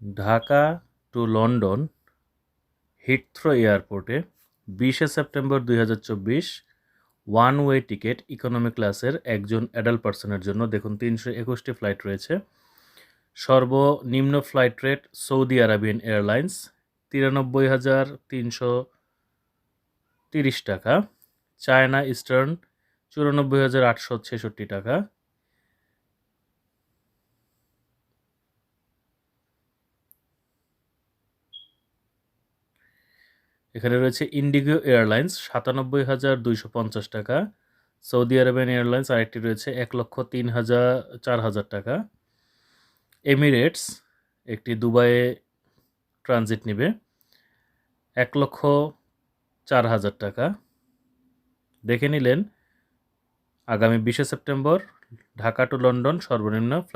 Dhaka two London Heathrow এয়ারপোর্টে 20শে September 2024 one way ticket economy ক্লাসের একজন অ্যাডাল্ট পার্সনের জন্য। দেখুন 321টি ফ্লাইট রয়েছে। সর্বনিম্ন flight rate Saudi Arabian airlines 93,330 টাকা, চায়না ইস্টার্ন 94,866 টাকা, এখানে রয়েছে ইন্ডিগো এয়ারলাইন্স 97,250 টাকা, সৌদি আরবিয়ান এয়ারলাইন্স আরেকটি রয়েছে 1,03,000 টাকা, এমিরেটস একটি দুবাইয়ে ট্রানজিট নেবে 1,04,000 টাকা। দেখে নিলেন আগামী 20শে সেপ্টেম্বর ঢাকা টু লন্ডন সর্বনিম্ন ফ্লাইট।